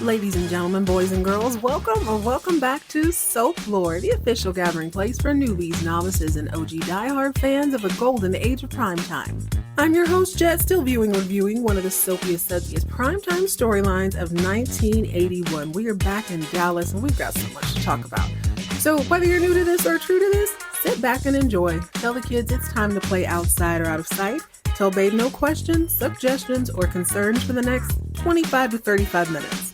Ladies and gentlemen, boys and girls, welcome back to Soap Lore, the official gathering place for newbies, novices, and OG diehard fans of a golden age of primetime. I'm your host, Jet, still viewing and reviewing one of the soapiest, suckiest primetime storylines of 1981. We are back in Dallas, and we've got so much to talk about. So whether you're new to this or true to this, sit back and enjoy. Tell the kids it's time to play outside or out of sight. Tell babe no questions, suggestions, or concerns for the next 25 to 35 minutes.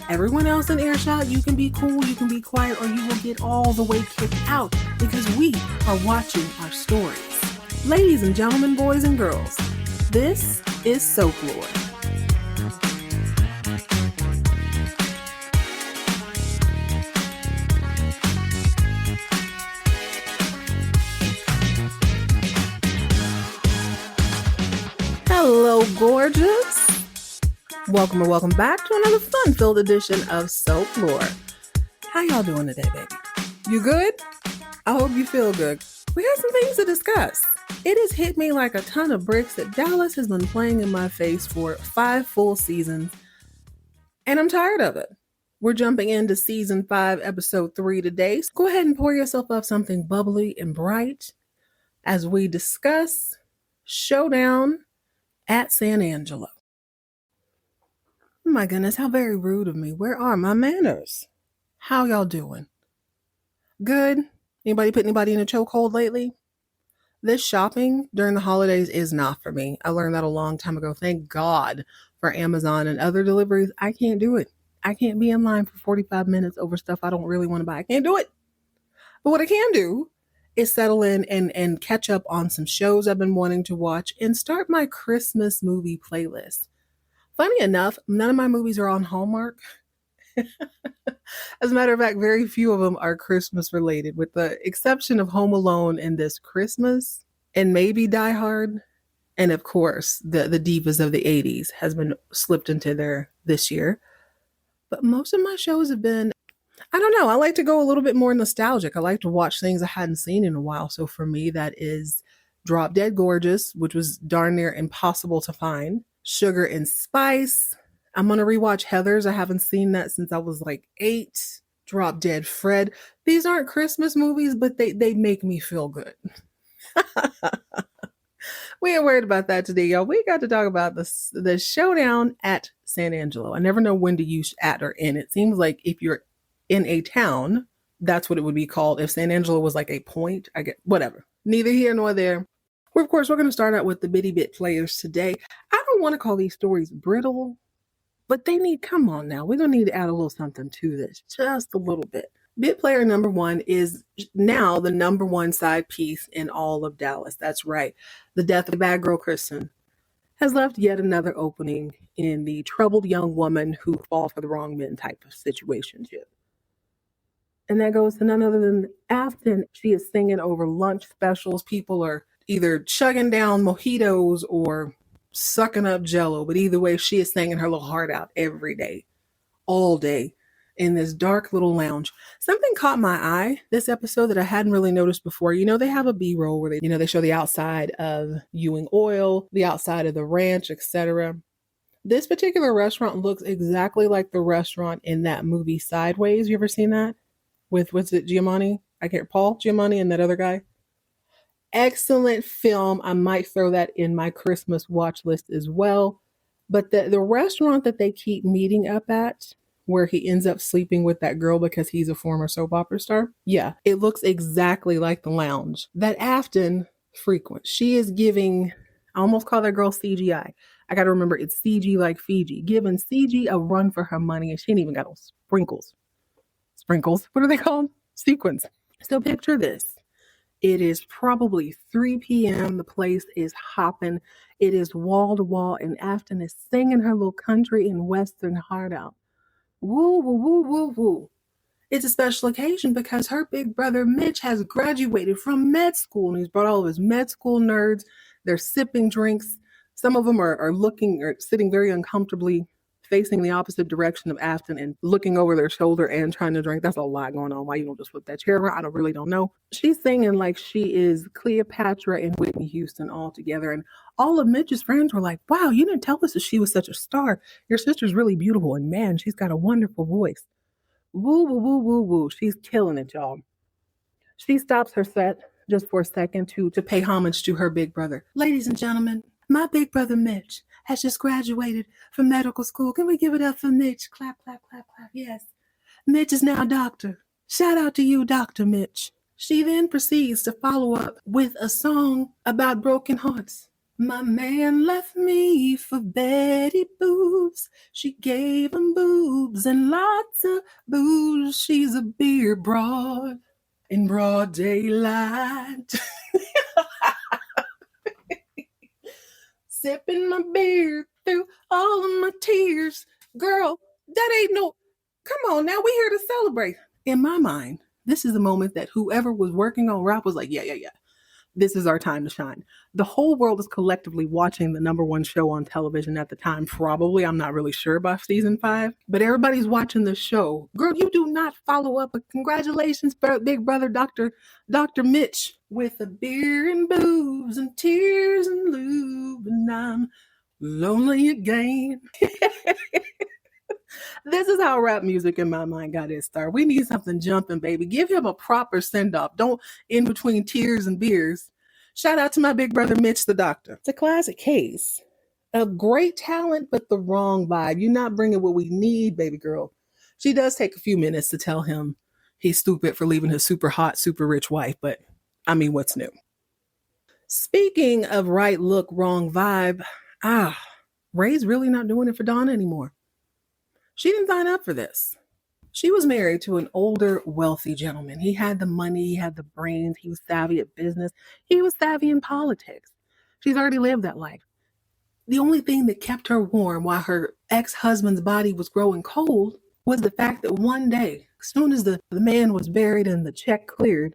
Everyone else in earshot, you can be cool, you can be quiet, or you will get all the way kicked out because we are watching our stories. Ladies and gentlemen, boys and girls, this is Soap Lore. Hello, gorgeous. Welcome or welcome back to another fun-filled edition of Soap Lore. How y'all doing today, baby? You good? I hope you feel good. We got some things to discuss. It has hit me like a ton of bricks that Dallas has been playing in my face for 5 full seasons, and I'm tired of it. We're jumping into season 5, episode 3 today. So go ahead and pour yourself up something bubbly and bright as we discuss Showdown at San Angelo. Oh my goodness, how very rude of me. Where are my manners? How y'all doing? Good? Anybody put anybody in a chokehold lately? This shopping during the holidays is not for me. I learned that a long time ago. Thank God for Amazon and other deliveries. I can't do it. I can't be in line for 45 minutes over stuff I don't really want to buy. I can't do it. But what I can do is settle in and catch up on some shows I've been wanting to watch and start my Christmas movie playlist. Funny enough, none of my movies are on Hallmark. As a matter of fact, very few of them are Christmas related, with the exception of Home Alone and This Christmas, and maybe Die Hard. And of course, the divas of the 80s has been slipped into there this year. But most of my shows have been, I don't know, I like to go a little bit more nostalgic. I like to watch things I hadn't seen in a while. So for me, that is Drop Dead Gorgeous, which was darn near impossible to find. Sugar and Spice. I'm going to rewatch Heathers. I haven't seen that since I was like 8. Drop Dead Fred. These aren't Christmas movies, but they make me feel good. We ain't worried about that today, y'all. We got to talk about the Showdown at San Angelo. I never know when to use at or in. It seems like if you're in a town, that's what it would be called. If San Angelo was like a point, I get whatever. Neither here nor there. Of course, we're going to start out with the bitty bit players today. I don't want to call these stories brittle, but they need, come on now, we're going to need to add a little something to this, just a little bit. Bit player number 1 is now the number 1 side piece in all of Dallas. That's right. The death of the bad girl, Kristen, has left yet another opening in the troubled young woman who falls for the wrong men type of situationship. And that goes to none other than Afton. She is singing over lunch specials. People are either chugging down mojitos or sucking up Jello, but either way, she is singing her little heart out every day, all day, in this dark little lounge. Something caught my eye this episode that I hadn't really noticed before. You know, they have a B-roll where they show the outside of Ewing Oil, the outside of the ranch, etc. This particular restaurant looks exactly like the restaurant in that movie Sideways. You ever seen that? With, what's it, Giamatti? Paul Giamatti and that other guy. Excellent film. I might throw that in my Christmas watch list as well. But the restaurant that they keep meeting up at, where he ends up sleeping with that girl because he's a former soap opera star. Yeah, it looks exactly like the lounge that Afton frequents. She is giving, I almost call that girl CGI. I got to remember it's CG like Fiji. Giving CG a run for her money, and she ain't even got no sprinkles. Sprinkles? What are they called? Sequins. So picture this. It is probably 3 p.m. The place is hopping. It is wall to wall, and Afton is singing her little country and western heart out. Woo, woo, woo, woo, woo. It's a special occasion because her big brother Mitch has graduated from med school, and he's brought all of his med school nerds. They're sipping drinks. Some of them are looking or sitting very uncomfortably facing the opposite direction of Afton and looking over their shoulder and trying to drink. That's a lot going on. Why you don't just flip that chair around? Really don't know. She's singing like she is Cleopatra and Whitney Houston all together. And all of Mitch's friends were like, wow, you didn't tell us that she was such a star. Your sister's really beautiful. And man, she's got a wonderful voice. Woo, woo, woo, woo, woo. She's killing it, y'all. She stops her set just for a second to pay homage to her big brother. Ladies and gentlemen, my big brother Mitch has just graduated from medical school. Can we give it up for Mitch? Clap, clap, clap, clap. Yes. Mitch is now a doctor. Shout out to you, Dr. Mitch. She then proceeds to follow up with a song about broken hearts. My man left me for Betty Boobs. She gave him boobs and lots of booze. She's a beer broad in broad daylight. Sipping my beer through all of my tears. Girl, that ain't no... Come on, now we here to celebrate. In my mind, this is the moment that whoever was working on rap was like, yeah. This is our time to shine. The whole world is collectively watching the number one show on television at the time. Probably, I'm not really sure about season 5, but everybody's watching the show. Girl, you do not follow up. But congratulations, big brother, Dr. Mitch, with a beer and booze and tears and lube, and I'm lonely again. This is how rap music in my mind got its start. We need something jumping, baby. Give him a proper send-off. Don't in between tears and beers. Shout out to my big brother, Mitch the doctor. It's a classic case of great talent, but the wrong vibe. You're not bringing what we need, baby girl. She does take a few minutes to tell him he's stupid for leaving his super hot, super rich wife, but I mean, what's new? Speaking of right look, wrong vibe, Ray's really not doing it for Donna anymore. She didn't sign up for this. She was married to an older, wealthy gentleman. He had the money, he had the brains, he was savvy at business, he was savvy in politics. She's already lived that life. The only thing that kept her warm while her ex-husband's body was growing cold was the fact that one day, as soon as the man was buried and the check cleared,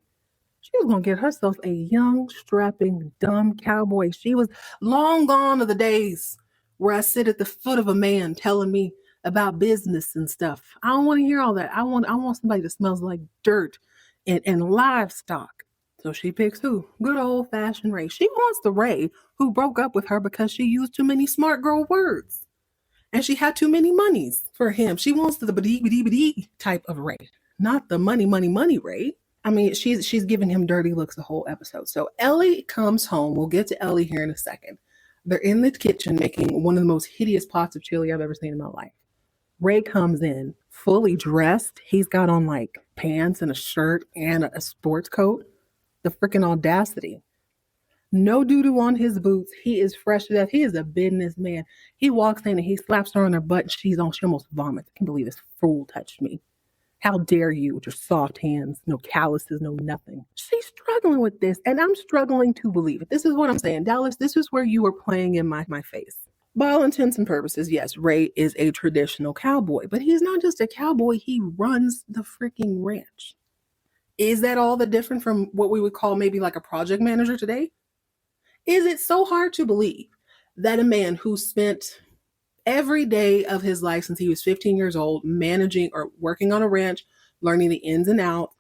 she was going to get herself a young, strapping, dumb cowboy. She was long gone are the days where I sit at the foot of a man telling me about business and stuff. I don't want to hear all that. I want somebody that smells like dirt and livestock. So she picks who? Good old-fashioned Ray. She wants the Ray who broke up with her because she used too many smart girl words. And she had too many monies for him. She wants the bidee type of Ray, not the money Ray. I mean, she's giving him dirty looks the whole episode. So Ellie comes home. We'll get to Ellie here in a second. They're in the kitchen making one of the most hideous pots of chili I've ever seen in my life. Ray comes in fully dressed. He's got on like pants and a shirt and a sports coat. The freaking audacity. No doo-doo on his boots. He is fresh to death. He is a businessman. He walks in and he slaps her on her butt and she almost vomits. I can't believe this fool touched me. How dare you with your soft hands, no calluses, no nothing. She's struggling with this and I'm struggling to believe it. This is what I'm saying. Dallas, this is where you are playing in my face. By all intents and purposes, yes, Ray is a traditional cowboy, but he's not just a cowboy. He runs the freaking ranch. Is that all that different from what we would call maybe like a project manager today? Is it so hard to believe that a man who spent every day of his life since he was 15 years old managing or working on a ranch, learning the ins and outs,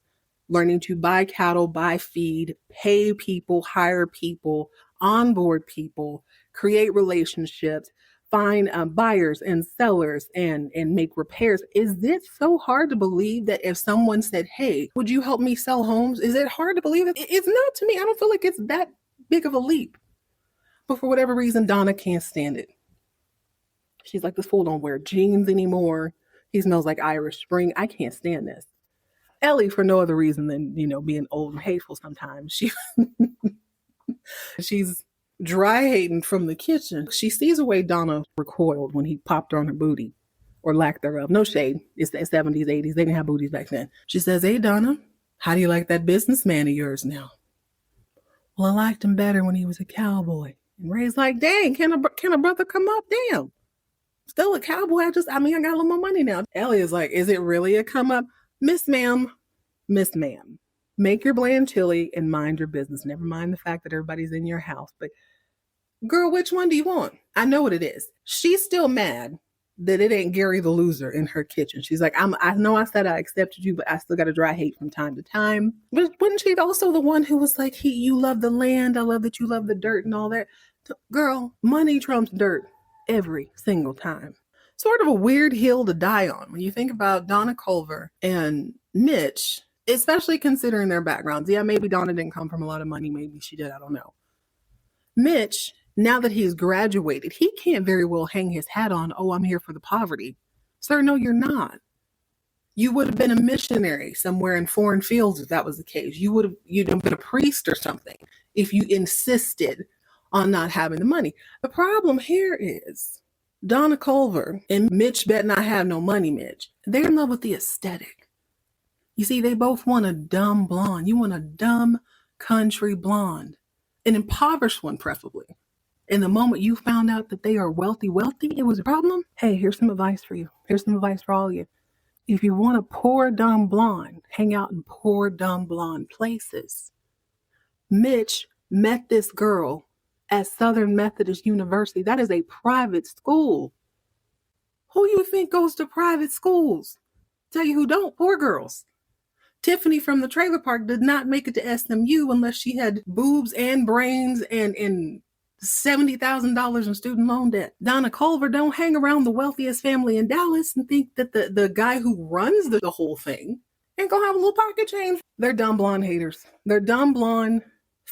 learning to buy cattle, buy feed, pay people, hire people, onboard people, create relationships, find buyers and sellers and make repairs. Is it so hard to believe that if someone said, hey, would you help me sell homes? Is it hard to believe it? It's not to me. I don't feel like it's that big of a leap. But for whatever reason, Donna can't stand it. She's like, this fool don't wear jeans anymore. He smells like Irish Spring. I can't stand this. Ellie, for no other reason than, being old and hateful sometimes. She's dry hating from the kitchen. She sees the way Donna recoiled when he popped her on her booty, or lack thereof. No shade. It's the 70s, 80s. They didn't have booties back then. She says, hey, Donna, how do you like that businessman of yours now? Well, I liked him better when he was a cowboy. And Ray's like, dang, can a brother come up? Damn. Still a cowboy. I got a little more money now. Ellie is like, is it really a come up? Miss ma'am, make your bland chili and mind your business. Never mind the fact that everybody's in your house. But girl, which one do you want? I know what it is. She's still mad that it ain't Gary the loser in her kitchen. She's like, I know I said I accepted you, but I still got to dry hate from time to time. But wasn't she also the one who was like, you love the land, I love that you love the dirt and all that? Girl, money trumps dirt every single time. Sort of a weird hill to die on when you think about Donna Culver and Mitch, especially considering their backgrounds. Yeah, maybe Donna didn't come from a lot of money. Maybe she did. I don't know. Mitch, now that he's graduated, he can't very well hang his hat on, oh, I'm here for the poverty. Sir, no, you're not. You would have been a missionary somewhere in foreign fields if that was the case. You'd have been a priest or something if you insisted on not having the money. The problem here is Donna Culver and Mitch bet not have no money, Mitch. They're in love with the aesthetic. You see, they both want a dumb blonde. You want a dumb country blonde, an impoverished one preferably. And the moment you found out that they are wealthy, it was a problem. Hey, here's some advice for you. Here's some advice for all of you. If you want a poor, dumb blonde, hang out in poor, dumb blonde places. Mitch met this girl at Southern Methodist University. That is a private school. Who you think goes to private schools? Tell you who don't, poor girls. Tiffany from the trailer park did not make it to SMU unless she had boobs and brains and $70,000 in student loan debt. Donna Culver don't hang around the wealthiest family in Dallas and think that the guy who runs the whole thing ain't gonna have a little pocket change. They're dumb blonde haters. They're dumb blonde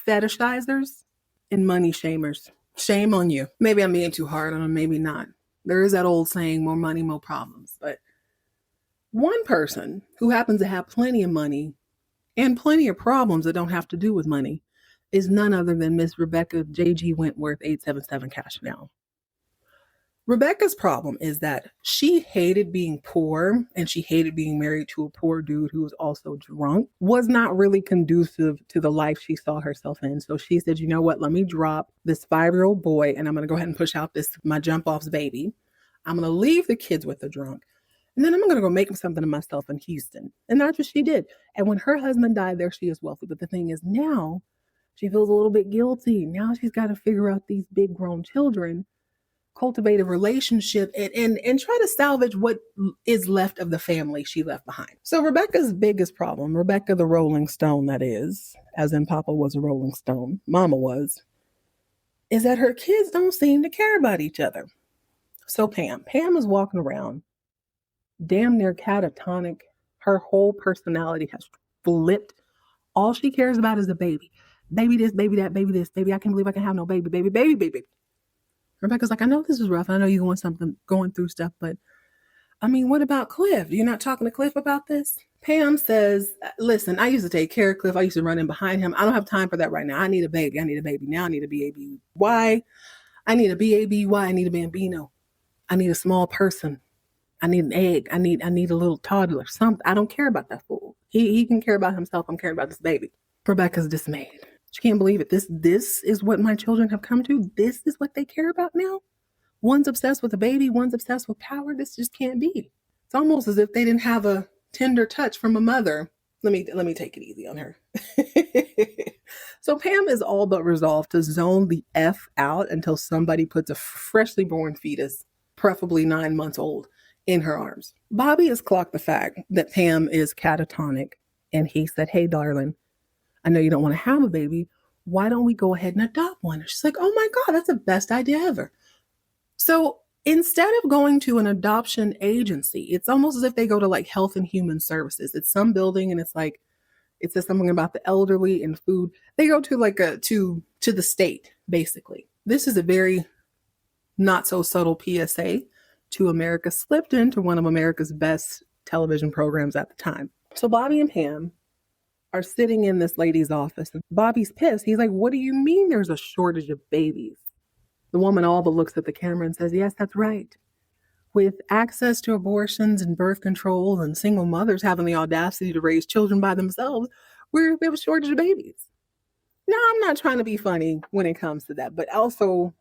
fetishizers and money shamers. Shame on you. Maybe I'm being too hard on them, maybe not. There is that old saying, more money, more problems. But one person who happens to have plenty of money and plenty of problems that don't have to do with money is none other than Miss Rebecca J.G. Wentworth, 877 Cash Now. Rebecca's problem is that she hated being poor and she hated being married to a poor dude who was also drunk, was not really conducive to the life she saw herself in. So she said, you know what, let me drop this 5-year-old boy and I'm going to go ahead and push out my jump off's baby. I'm going to leave the kids with the drunk. And then I'm going to go make something of myself in Houston. And that's what she did. And when her husband died, there she is wealthy. But the thing is now she feels a little bit guilty. Now she's got to figure out these big grown children, cultivate a relationship, and try to salvage what is left of the family she left behind. So Rebecca's biggest problem, Rebecca the Rolling Stone, that is, as in Papa was a Rolling Stone, Mama was, is that her kids don't seem to care about each other. So Pam is walking around damn near catatonic. Her whole personality has flipped. All she cares about is the baby. Baby this, baby that, baby this, baby. I can't believe I can have no baby, baby, baby, baby. Rebecca's like, I know this is rough. I know you're going through stuff, but I mean, what about Cliff? You're not talking to Cliff about this? Pam says, listen, I used to take care of Cliff. I used to run in behind him. I don't have time for that right now. I need a baby. Now I need a B-A-B-Y. I need a B-A-B-Y. I need a bambino. I need a small person. I need an egg. I need a little toddler. Something. I don't care about that fool. He can care about himself. I'm caring about this baby. Rebecca's dismayed. She can't believe it. This is what my children have come to. This is what they care about now. One's obsessed with a baby. One's obsessed with power. This just can't be. It's almost as if they didn't have a tender touch from a mother. Let me take it easy on her. So Pam is all but resolved to zone the F out until somebody puts a freshly born fetus, preferably 9 months old, in her arms. Bobby has clocked the fact that Pam is catatonic, and he said, hey, darling, I know you don't want to have a baby. Why don't we go ahead and adopt one? And she's like, oh my God, that's the best idea ever. So instead of going to an adoption agency, it's almost as if they go to like Health and Human Services. It's some building and it's like, it says something about the elderly and food. They go to like to the state, basically. This is a very not so subtle PSA to America, slipped into one of America's best television programs at the time. So Bobby and Pam are sitting in this lady's office and Bobby's pissed. He's like, what do you mean there's a shortage of babies? The woman all but looks at the camera and says, yes, that's right. With access to abortions and birth control and single mothers having the audacity to raise children by themselves, we have a shortage of babies. Now, I'm not trying to be funny when it comes to that, but also,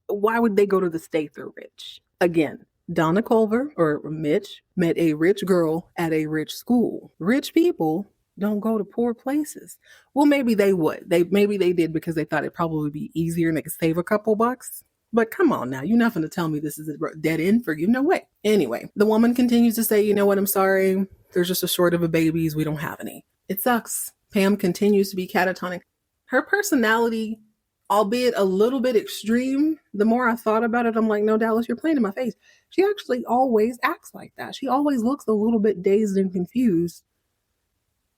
why would they go to the state they're rich? Again, Donna Culver or Mitch met a rich girl at a rich school. Rich people don't go to poor places. Well, maybe they would. Maybe they did because they thought it'd probably be easier and they could save a couple bucks. But come on now, you're not going to tell me this is a dead end for you. No way. Anyway, the woman continues to say, you know what, I'm sorry. There's just a short of a babies. We don't have any. It sucks. Pam continues to be catatonic. Her personality, albeit a little bit extreme, the more I thought about it, I'm like, no, Dallas, you're playing in my face. She actually always acts like that. She always looks a little bit dazed and confused.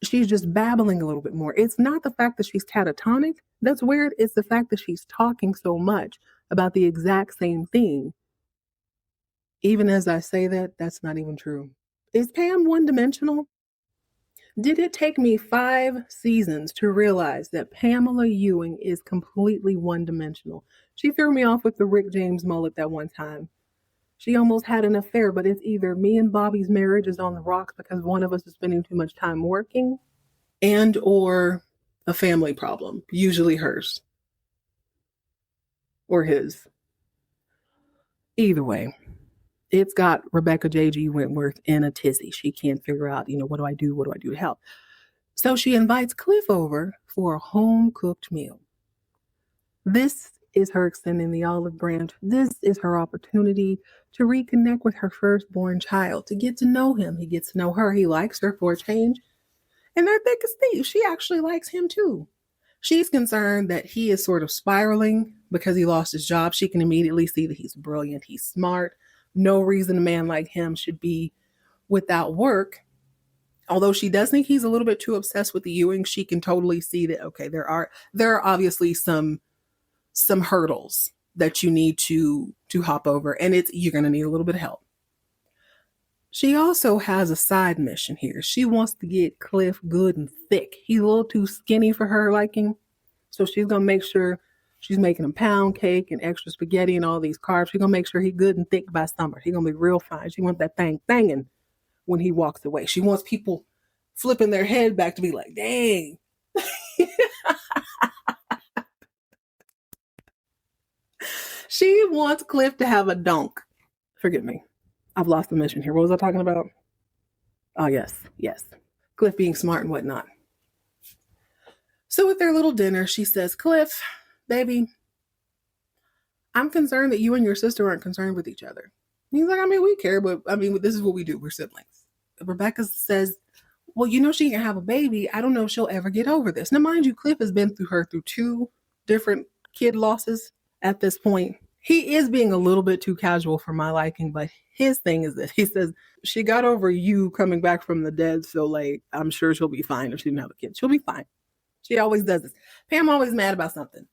She's just babbling a little bit more. It's not the fact that she's catatonic. That's weird. It's the fact that she's talking so much about the exact same thing. Even as I say that, that's not even true. Is Pam one-dimensional? Did it take me 5 seasons to realize that Pamela Ewing is completely one-dimensional? She threw me off with the Rick James mullet that one time. She almost had an affair, but it's either me and Bobby's marriage is on the rocks because one of us is spending too much time working, and or a family problem, usually hers or his. Either way, it's got Rebecca J.G. Wentworth in a tizzy. She can't figure out, what do I do? What do I do to help? So she invites Cliff over for a home-cooked meal. This is her extending the olive branch. This is her opportunity to reconnect with her firstborn child, to get to know him. He gets to know her. He likes her for a change. And they're thick as thieves. She actually likes him too. She's concerned that he is sort of spiraling because he lost his job. She can immediately see that he's brilliant. He's smart. No reason a man like him should be without work. Although she does think he's a little bit too obsessed with the Ewing, she can totally see that, okay, there are obviously some hurdles that you need to hop over, and you're going to need a little bit of help. She also has a side mission here. She wants to get Cliff good and thick. He's a little too skinny for her liking, so she's going to make sure she's making him pound cake and extra spaghetti and all these carbs. She's going to make sure he's good and thick by summer. He's going to be real fine. She wants that thing banging when he walks away. She wants people flipping their head back to be like, dang. She wants Cliff to have a donk. Forgive me. I've lost the mission here. What was I talking about? Oh, yes. Cliff being smart and whatnot. So with their little dinner, she says, Cliff, baby, I'm concerned that you and your sister aren't concerned with each other. And he's like, we care, but this is what we do. We're siblings. Rebecca says, well, she can have a baby. I don't know if she'll ever get over this. Now, mind you, Cliff has been through 2 different kid losses at this point. He is being a little bit too casual for my liking, but his thing is this. He says, she got over you coming back from the dead, so I'm sure she'll be fine if she didn't have a kid. She'll be fine. She always does this. Pam always mad about something.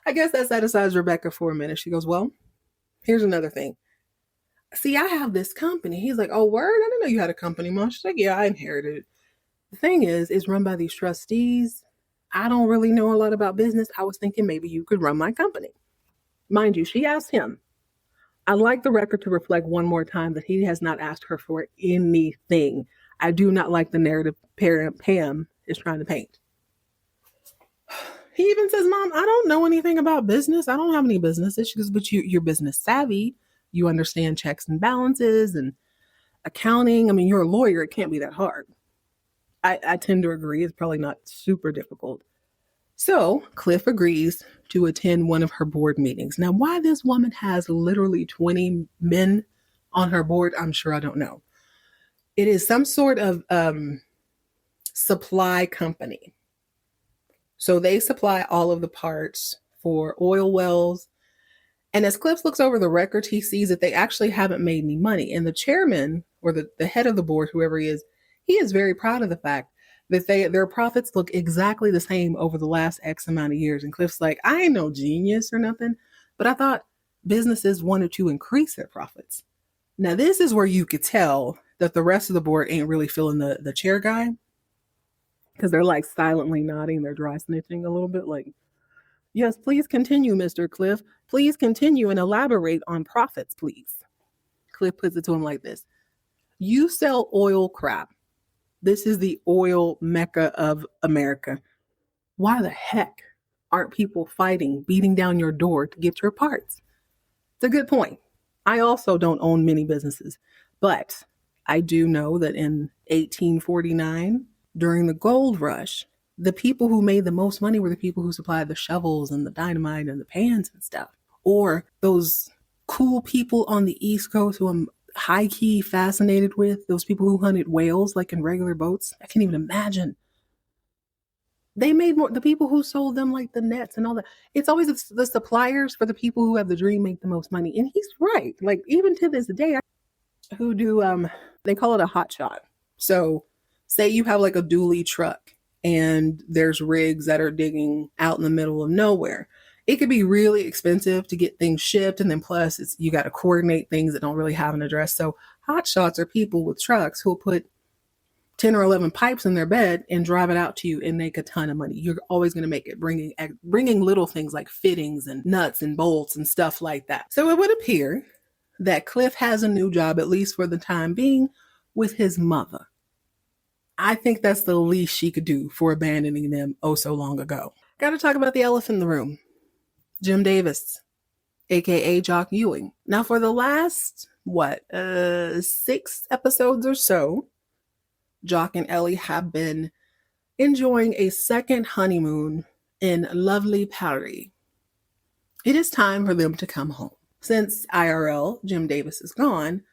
I guess that satisfies Rebecca for a minute. She goes, well, here's another thing. See, I have this company. He's like, oh, word? I didn't know you had a company, Mom. She's like, yeah, I inherited it. The thing is, it's run by these trustees. I don't really know a lot about business. I was thinking maybe you could run my company. Mind you, she asked him. I'd like the record to reflect one more time that he has not asked her for anything. I do not like the narrative Pam is trying to paint. He even says, Mom, I don't know anything about business. I don't have any businesses. She goes, but you're business savvy. You understand checks and balances and accounting. You're a lawyer. It can't be that hard. I tend to agree. It's probably not super difficult. So Cliff agrees to attend one of her board meetings. Now, why this woman has literally 20 men on her board, I'm sure I don't know. It is some sort of supply company. So they supply all of the parts for oil wells. And as Cliff looks over the records, he sees that they actually haven't made any money. And the chairman or the head of the board, whoever he is very proud of the fact that their profits look exactly the same over the last X amount of years. And Cliff's like, I ain't no genius or nothing, but I thought businesses wanted to increase their profits. Now, this is where you could tell that the rest of the board ain't really feeling the chair guy, because they're silently nodding. They're dry snitching a little bit yes, please continue, Mr. Cliff. Please continue and elaborate on profits, please. Cliff puts it to him like this. You sell oil crap. This is the oil mecca of America. Why the heck aren't people fighting, beating down your door to get your parts? It's a good point. I also don't own many businesses, but I do know that in 1849, during the gold rush, The people who made the most money were the people who supplied the shovels and the dynamite and the pans and stuff. Or those cool people on the East Coast who I'm high key fascinated with, those people who hunted whales like in regular boats. I can't even imagine. They made more, the people who sold them like the nets and all that. It's always the suppliers for the people who have the dream make the most money. And he's right. Like even to this day, who do, they call it a hot shot. So say you have like a dually truck and there's rigs that are digging out in the middle of nowhere. It could be really expensive to get things shipped. And then plus you got to coordinate things that don't really have an address. So hot shots are people with trucks who'll put 10 or 11 pipes in their bed and drive it out to you and make a ton of money. You're always going to make it bringing little things like fittings and nuts and bolts and stuff like that. So it would appear that Cliff has a new job, at least for the time being, with his mother. I think that's the least she could do for abandoning them oh so long ago. Got to talk about the elephant in the room. Jim Davis, aka Jock Ewing. Now for the last, 6 episodes or so, Jock and Ellie have been enjoying a second honeymoon in lovely Paris. It is time for them to come home. Since IRL, Jim Davis is gone,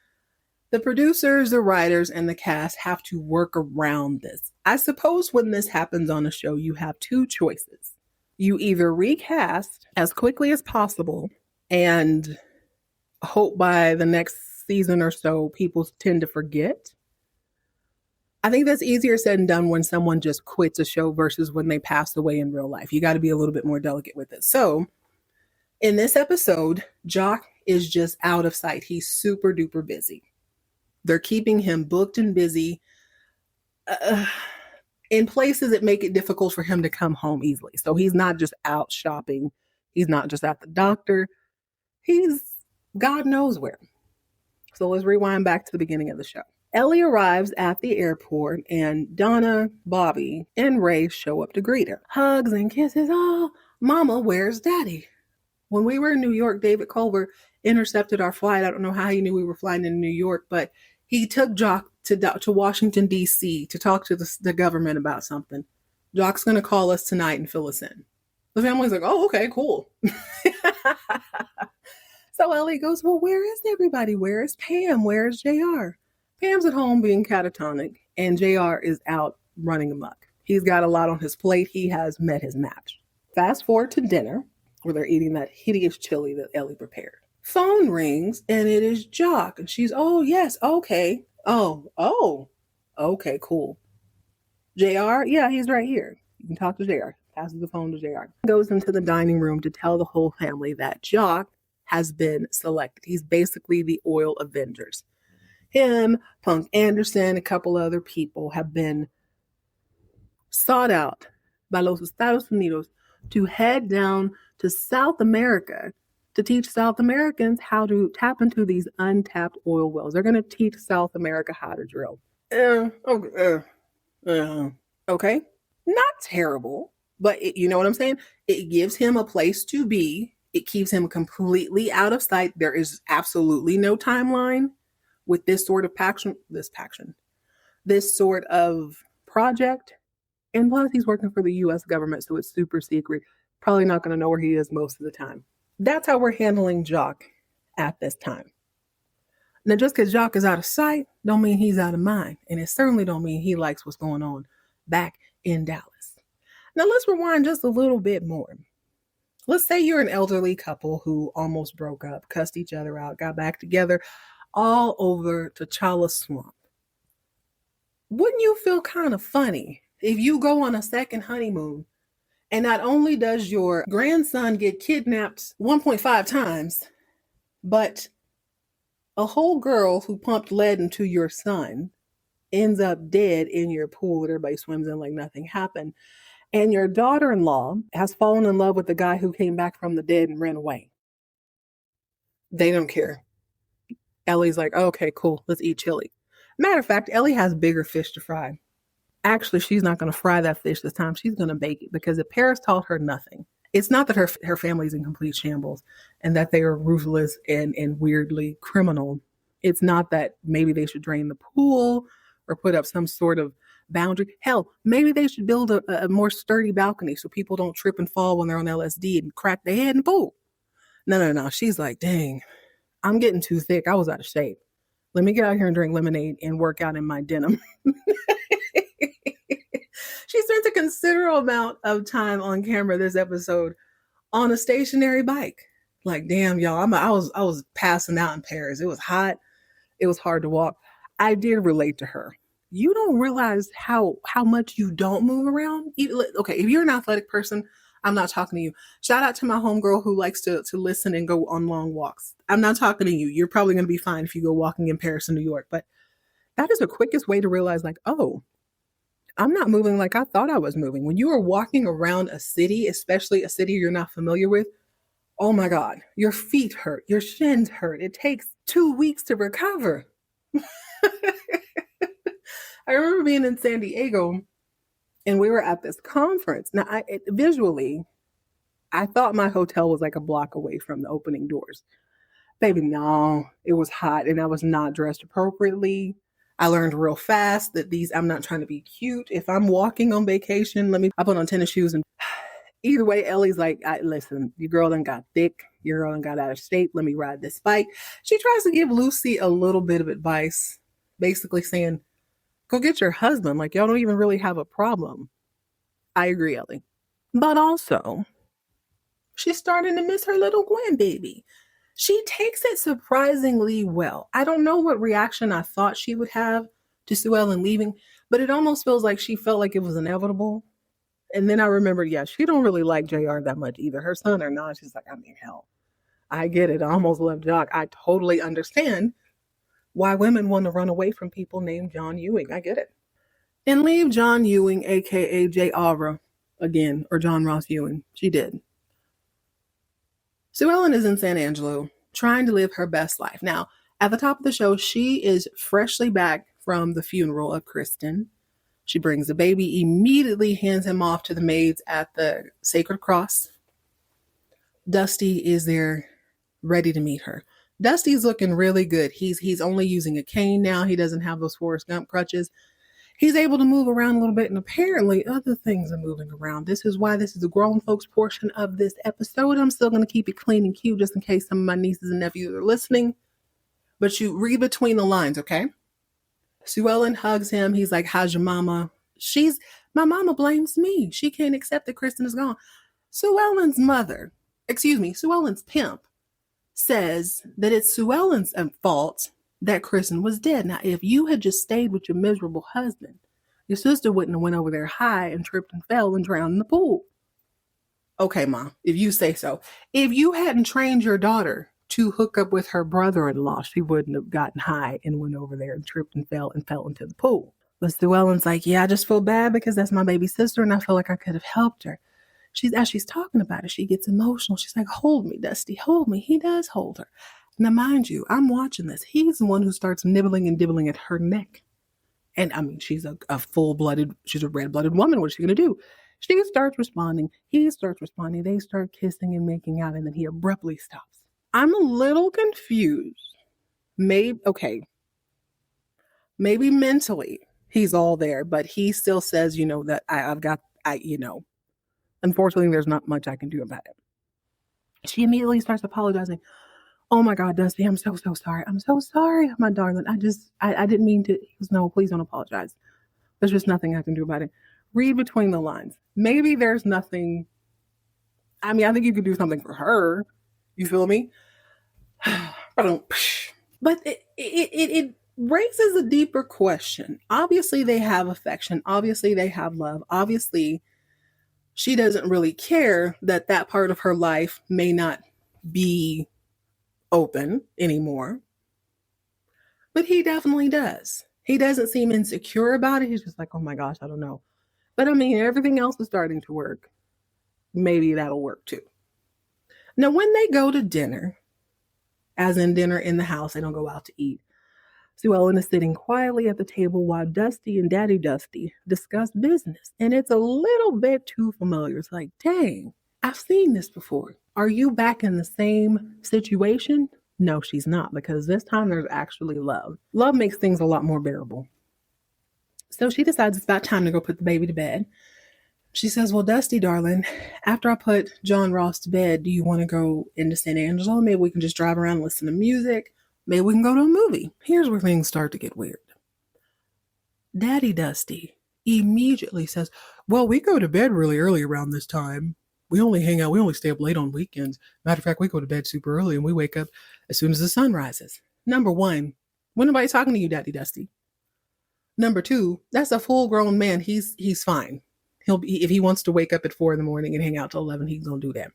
the producers, the writers, and the cast have to work around this. I suppose when this happens on a show, you have 2 choices. You either recast as quickly as possible and hope by the next season or so people tend to forget. I think that's easier said and done when someone just quits a show versus when they pass away in real life. You got to be a little bit more delicate with it. So in this episode, Jock is just out of sight. He's super duper busy. They're keeping him booked and busy in places that make it difficult for him to come home easily. So he's not just out shopping. He's not just at the doctor. He's God knows where. So let's rewind back to the beginning of the show. Ellie arrives at the airport and Donna, Bobby, and Ray show up to greet her. Hugs and kisses. Oh, Mama, where's Daddy? When we were in New York, David Culver intercepted our flight. I don't know how he knew we were flying into New York, but he took Jock to Washington, D.C. to talk to the government about something. Jock's going to call us tonight and fill us in. The family's like, oh, okay, cool. So Ellie goes, well, where is everybody? Where is Pam? Where is JR? Pam's at home being catatonic, and JR is out running amok. He's got a lot on his plate. He has met his match. Fast forward to dinner, where they're eating that hideous chili that Ellie prepared. Phone rings, and it is Jock. And she's, oh, yes, okay. Oh, okay, cool. JR? Yeah, he's right here. You can talk to JR. Passes the phone to JR. Goes into the dining room to tell the whole family that Jock has been selected. He's basically the Oil Avengers. Him, Punk Anderson, a couple other people have been sought out by los Estados Unidos to head down to South America to teach South Americans how to tap into these untapped oil wells. They're going to teach South America how to drill. Okay. Not terrible, but you know what I'm saying? It gives him a place to be. It keeps him completely out of sight. There is absolutely no timeline with this sort of this sort of project. And plus, he's working for the U.S. government, so it's super secret. Probably not going to know where he is most of the time. That's how we're handling Jock at this time. Now, just because Jock is out of sight, don't mean he's out of mind. And it certainly don't mean he likes what's going on back in Dallas. Now, let's rewind just a little bit more. Let's say you're an elderly couple who almost broke up, cussed each other out, got back together, all over T'Challa Swamp. Wouldn't you feel kind of funny if you go on a second honeymoon and not only does your grandson get kidnapped 1.5 times, but a whole girl who pumped lead into your son ends up dead in your pool that everybody swims in like nothing happened. And your daughter-in-law has fallen in love with the guy who came back from the dead and ran away. They don't care. Ellie's like, okay, cool, let's eat chili. Matter of fact, Ellie has bigger fish to fry. Actually, she's not going to fry that fish this time. She's going to bake it because if Paris taught her nothing, it's not that her family's in complete shambles and that they are ruthless and weirdly criminal. It's not that maybe they should drain the pool or put up some sort of boundary. Hell, maybe they should build a more sturdy balcony so people don't trip and fall when they're on LSD and crack their head in the pool. No. She's like, dang, I'm getting too thick. I was out of shape. Let me get out here and drink lemonade and work out in my denim. She spent a considerable amount of time on camera this episode on a stationary bike. Like, damn, y'all, I was passing out in Paris. It was hot. It was hard to walk. I did relate to her. You don't realize how much you don't move around. Okay, if you're an athletic person, I'm not talking to you. Shout out to my homegirl who likes to listen and go on long walks. I'm not talking to you. You're probably going to be fine if you go walking in Paris and New York. But that is the quickest way to realize, like, oh, I'm not moving like I thought I was moving. When you are walking around a city, especially a city you're not familiar with, oh my God, your feet hurt, your shins hurt. It takes 2 weeks to recover. I remember being in San Diego and we were at this conference. Now, visually, I thought my hotel was like a block away from the opening doors. Baby, no, it was hot and I was not dressed appropriately. I learned real fast that I'm not trying to be cute. If I'm walking on vacation, I put on tennis shoes. And either way, Ellie's like, listen, your girl done got thick. Your girl done got out of shape. Let me ride this bike. She tries to give Lucy a little bit of advice, basically saying, go get your husband. Like, y'all don't even really have a problem. I agree, Ellie. But also, she's starting to miss her little grandbaby. She takes it surprisingly well. I don't know what reaction I thought she would have to Sue Ellen leaving, but it almost feels like she felt like it was inevitable. And then I remembered, yeah, she don't really like JR that much either. Her son or not. She's like, I mean, hell, I get it. I almost love Jock. I totally understand why women want to run away from people named John Ewing. I get it. And leave John Ewing, a.k.a. J. again, or John Ross Ewing. She did. Sue Ellen is in San Angelo trying to live her best life. Now, at the top of the show, she is freshly back from the funeral of Kristen. She brings the baby, immediately hands him off to the maids at the Sacred Cross. Dusty is there ready to meet her. Dusty's looking really good. He's only using a cane now. He doesn't have those Forrest Gump crutches. He's able to move around a little bit, and apparently other things are moving around. This is why this is the grown folks portion of this episode. I'm still going to keep it clean and cute just in case some of my nieces and nephews are listening. But you read between the lines, okay? Sue Ellen hugs him. He's like, how's your mama? My mama blames me. She can't accept that Kristen is gone. Sue Ellen's pimp says that it's Sue Ellen's fault that Kristen was dead. Now, if you had just stayed with your miserable husband, your sister wouldn't have went over there high and tripped and fell and drowned in the pool. Okay, Mom, if you say so. If you hadn't trained your daughter to hook up with her brother-in-law, she wouldn't have gotten high and went over there and tripped and fell into the pool. But Sue Ellen's like, yeah, I just feel bad because that's my baby sister and I feel like I could have helped her. As she's talking about it, she gets emotional. She's like, hold me, Dusty, hold me. He does hold her. Now, mind you, I'm watching this. He's the one who starts nibbling and dibbling at her neck. And I mean, she's a red-blooded woman. What's she going to do? She starts responding. He starts responding. They start kissing and making out. And then he abruptly stops. I'm a little confused. Maybe mentally he's all there, but he still says, that unfortunately, there's not much I can do about it. She immediately starts apologizing. Oh my God, Dusty, I'm so sorry. I'm so sorry, my darling. I didn't mean to. He goes, no, please don't apologize. There's just nothing I can do about it. Read between the lines. Maybe there's nothing. I mean, I think you could do something for her. You feel me? But it raises a deeper question. Obviously, they have affection. Obviously, they have love. Obviously, she doesn't really care that part of her life may not be open anymore. But he definitely does. He doesn't seem insecure about it. He's just like, oh my gosh, I don't know. But I mean, everything else is starting to work. Maybe that'll work too. Now, when they go to dinner, as in dinner in the house, they don't go out to eat. Sue Ellen is sitting quietly at the table while Dusty and Daddy Dusty discuss business. And it's a little bit too familiar. It's like, dang, I've seen this before. Are you back in the same situation? No, she's not, because this time there's actually love. Love makes things a lot more bearable. So she decides it's about time to go put the baby to bed. She says, well, Dusty, darling, after I put John Ross to bed, do you want to go into San Angelo? Maybe we can just drive around and listen to music. Maybe we can go to a movie. Here's where things start to get weird. Daddy Dusty immediately says, well, we go to bed really early around this time. We only hang out. We only stay up late on weekends. Matter of fact, we go to bed super early and we wake up as soon as the sun rises. Number one, when nobody's talking to you, Daddy Dusty. Number two, that's a full-grown man. He's fine. If he wants to wake up at 4 a.m. and hang out till 11, he's gonna do that.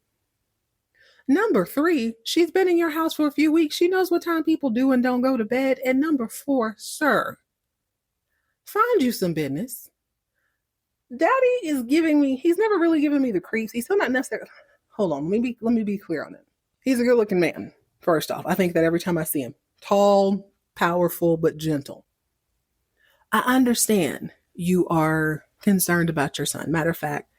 Number three, she's been in your house for a few weeks. She knows what time people do and don't go to bed. And number four, sir, find you some business. Daddy is giving me, he's never really given me the creeps. He's still not necessarily, hold on, let me be clear on it. He's a good looking man, first off. I think that every time I see him, tall, powerful, but gentle. I understand you are concerned about your son. Matter of fact,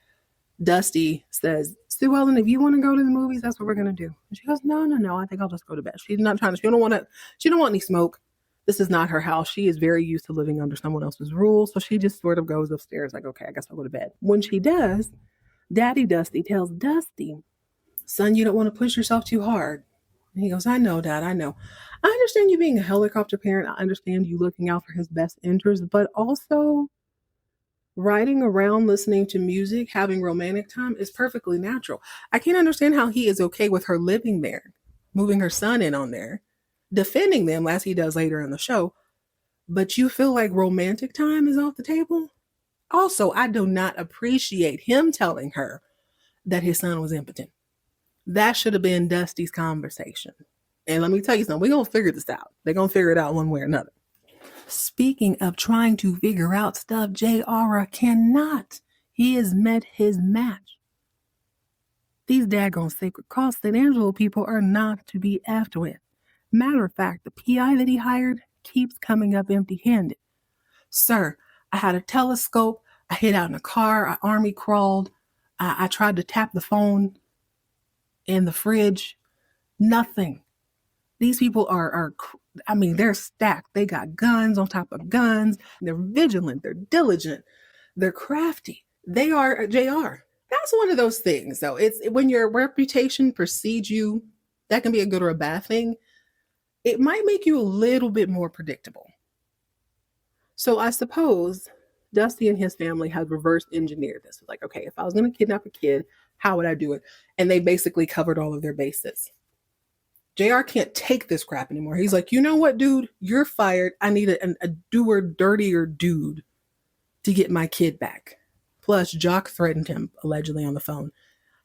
Dusty says, Sue Ellen, if you want to go to the movies, that's what we're going to do. And she goes, no, I think I'll just go to bed. She's not trying to, she don't want any smoke. This is not her house. She is very used to living under someone else's rules. So she just sort of goes upstairs like, okay, I guess I'll go to bed. When she does, Daddy Dusty tells Dusty, son, you don't want to push yourself too hard. And he goes, I know, Dad, I know. I understand you being a helicopter parent. I understand you looking out for his best interests, but also riding around, listening to music, having romantic time is perfectly natural. I can't understand how he is okay with her living there, moving her son in on there, defending them as he does later in the show. But you feel like romantic time is off the table? Also, I do not appreciate him telling her that his son was impotent. That should have been Dusty's conversation. And let me tell you something, we're going to figure this out. They're going to figure it out one way or another. Speaking of trying to figure out stuff, J.R. cannot. He has met his match. These daggone Sacred Cross San Angelo people are not to be effed with. Matter of fact, the PI that he hired keeps coming up empty-handed. Sir, I had a telescope. I hid out in a car. I army crawled. I tried to tap the phone in the fridge. Nothing. These people they're stacked. They got guns on top of guns. They're vigilant. They're diligent. They're crafty. They are JR. That's one of those things, though. It's when your reputation precedes you, that can be a good or a bad thing. It might make you a little bit more predictable. So I suppose Dusty and his family have reverse engineered this. Like, okay, if I was going to kidnap a kid, how would I do it? And they basically covered all of their bases. JR can't take this crap anymore. He's like, you know what, dude? You're fired. I need a doer, dirtier dude to get my kid back. Plus, Jock threatened him, allegedly, on the phone.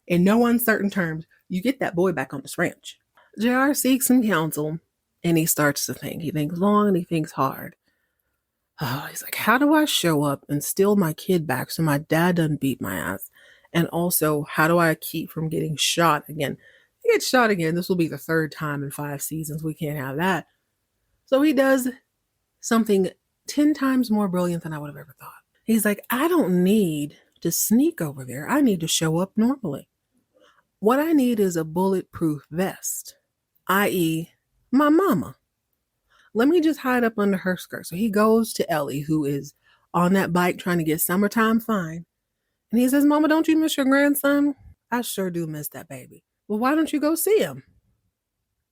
In no uncertain terms, you get that boy back on this ranch. JR seeks some counsel, and he starts to think. He thinks long and he thinks hard. Oh, he's like, how do I show up and steal my kid back so my dad doesn't beat my ass? And also, how do I keep from getting shot again? He gets shot again. This will be the third time in 5 seasons. We can't have that. So he does something 10 times more brilliant than I would have ever thought. He's like, I don't need to sneak over there. I need to show up normally. What I need is a bulletproof vest, i.e., my mama. Let me just hide up under her skirt. So he goes to Ellie, who is on that bike trying to get summertime fine. And he says, Mama, don't you miss your grandson? I sure do miss that baby. Well, why don't you go see him?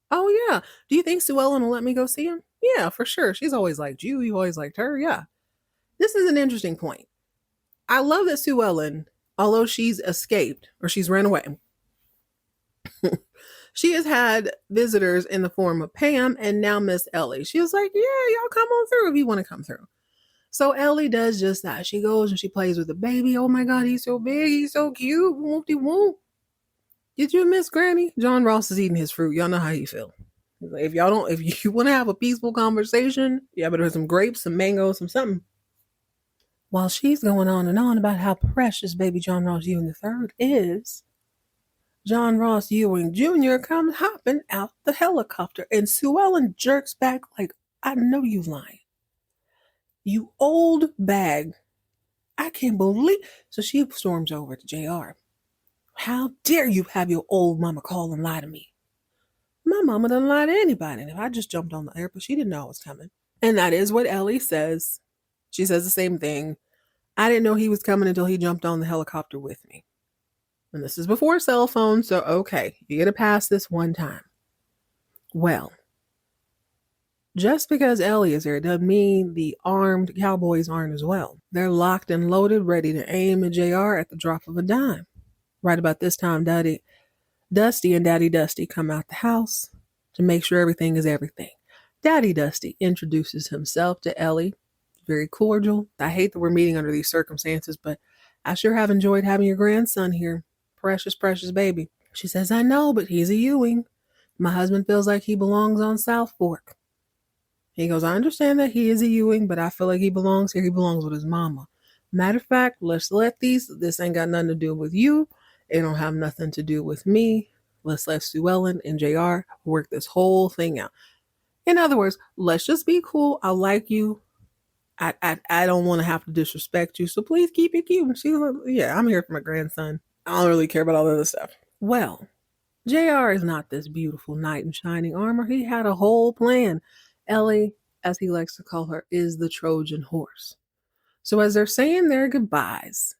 Oh, yeah. Do you think Sue Ellen will let me go see him? Yeah, for sure. She's always liked you. You've always liked her. Yeah. This is an interesting point. I love that Sue Ellen, although she's escaped or she's ran away, she has had visitors in the form of Pam and now Miss Ellie. She was like, yeah, y'all come on through if you want to come through. So Ellie does just that. She goes and she plays with the baby. Oh my God, he's so big. He's so cute. Whoop-de-whoop. Did you miss Granny? John Ross is eating his fruit. Y'all know how you feel. Like, if you want to have a peaceful conversation, you better have some grapes, some mangoes, some something. While she's going on and on about how precious baby John Ross Ewing III is, John Ross Ewing Jr. comes hopping out the helicopter, and Sue Ellen jerks back like, I know you lying. You old bag. I can't believe. So she storms over to JR. How dare you have your old mama call and lie to me? My mama doesn't lie to anybody. And if I just jumped on the airplane, she didn't know I was coming. And that is what Ellie says She says the same thing. I didn't know he was coming until he jumped on the helicopter with me. And this is before cell phones, so okay, you get to pass this one time. Well, just because Ellie is there doesn't mean the armed cowboys aren't as well. They're locked and loaded, ready to aim at JR at the drop of a dime. Right about this time, Daddy Dusty and Daddy Dusty come out the house to make sure everything is everything. Daddy Dusty introduces himself to Ellie. Very cordial. I hate that we're meeting under these circumstances, but I sure have enjoyed having your grandson here. Precious, precious baby. She says, I know, but he's a Ewing. My husband feels like he belongs on South Fork. He goes, I understand that he is a Ewing, but I feel like he belongs here. He belongs with his mama. Matter of fact, let's let this ain't got nothing to do with you. It don't have nothing to do with me. Let's let Sue Ellen and JR work this whole thing out. In other words, let's just be cool. I like you. I don't want to have to disrespect you, so please keep it cute. And she's like, yeah, I'm here for my grandson. I don't really care about all the other stuff. Well, JR is not this beautiful knight in shining armor. He had a whole plan. Ellie, as he likes to call her, is the Trojan horse. So as they're saying their goodbyes,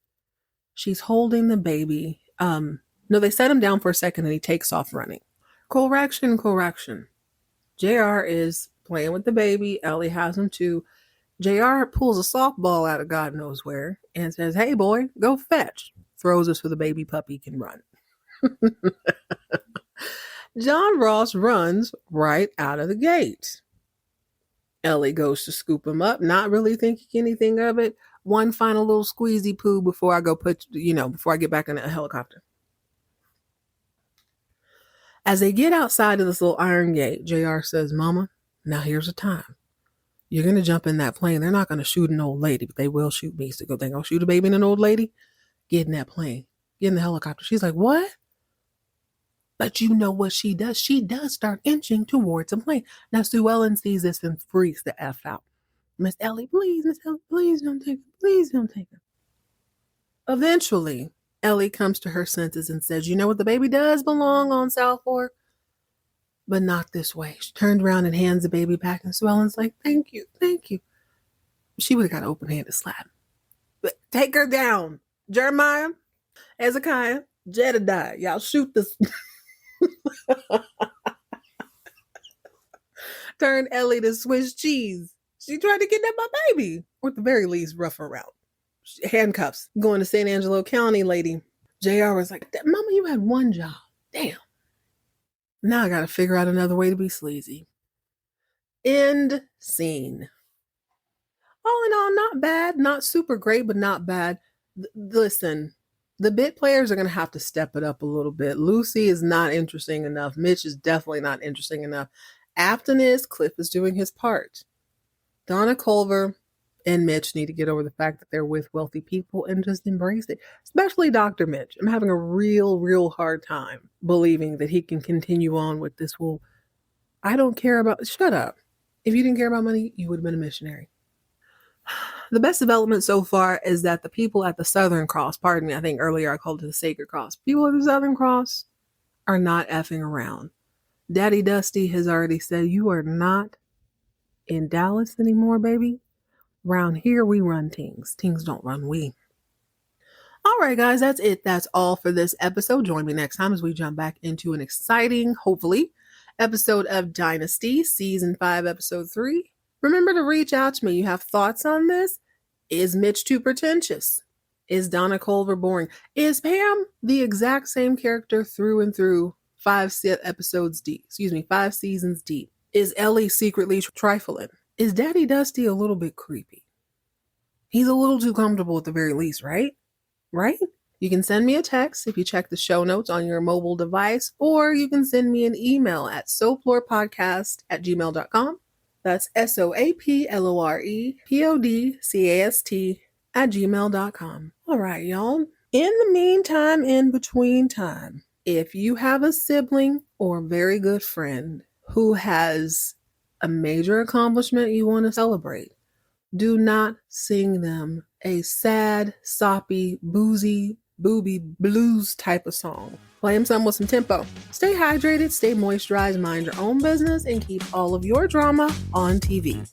she's holding the baby. No, they set him down for a second and he takes off running. Correction. JR is playing with the baby. Ellie has him too. JR pulls a softball out of God knows where and says, hey boy, go fetch. Throws us so the baby puppy can run. John Ross runs right out of the gate. Ellie goes to scoop him up, not really thinking anything of it. One final little squeezy poo before I go before I get back in the helicopter. As they get outside of this little iron gate, JR says, Mama, now here's the time. You're going to jump in that plane. They're not going to shoot an old lady, but they will shoot me. So they're going to shoot a baby and an old lady? Get in that plane. Get in the helicopter. She's like, what? But you know what she does? She does start inching towards a plane. Now, Sue Ellen sees this and freaks the F out. Miss Ellie, please don't take her. Please don't take her. Eventually, Ellie comes to her senses and says, you know what? The baby does belong on South Fork, but not this way. She turned around and hands the baby back, and Sue Ellen's like, thank you. She would have got an open-handed slap. But take her down. Jeremiah, Hezekiah, Jedediah, y'all shoot this. Turn Ellie to Swiss cheese. She tried to kidnap my baby, or at the very least, rough her out. Handcuffs. Going to San Angelo County, lady. JR was like, Mama, you had one job. Damn. Now I gotta figure out another way to be sleazy. End scene. All in all, not bad. Not super great, but not bad. Listen, the bit players are going to have to step it up a little bit. Lucy is not interesting enough. Mitch is definitely not interesting enough. Afton is. Cliff is doing his part. Donna, Culver, and Mitch need to get over the fact that they're with wealthy people and just embrace it. Especially Dr. Mitch. I'm having a real hard time believing that he can continue on with this whole, I don't care about, shut up. If you didn't care about money, you would have been a missionary. The best development so far is that the people at the Southern Cross, pardon me, I think earlier I called it the Sacred Cross. People at the Southern Cross are not effing around. Daddy Dusty has already said, you are not in Dallas anymore, baby. Around here, we run things. Things don't run we. All right, guys, that's it. That's all for this episode. Join me next time as we jump back into an exciting, hopefully, episode of Dynasty, Season 5, Episode 3. Remember to reach out to me. You have thoughts on this? Is Mitch too pretentious? Is Donna Culver boring? Is Pam the exact same character through and through 5 seasons deep? Is Ellie secretly trifling? Is Daddy Dusty a little bit creepy? He's a little too comfortable at the very least, right? Right? You can send me a text if you check the show notes on your mobile device, or you can send me an email at soaplorepodcast@gmail.com. That's soaplorepodcast@gmail.com. All right, y'all. In the meantime, in between time, if you have a sibling or a very good friend who has a major accomplishment you want to celebrate, do not sing them a sad, soppy, boozy, booby blues type of song. Play them some with some tempo. Stay hydrated, stay moisturized, mind your own business, and keep all of your drama on TV.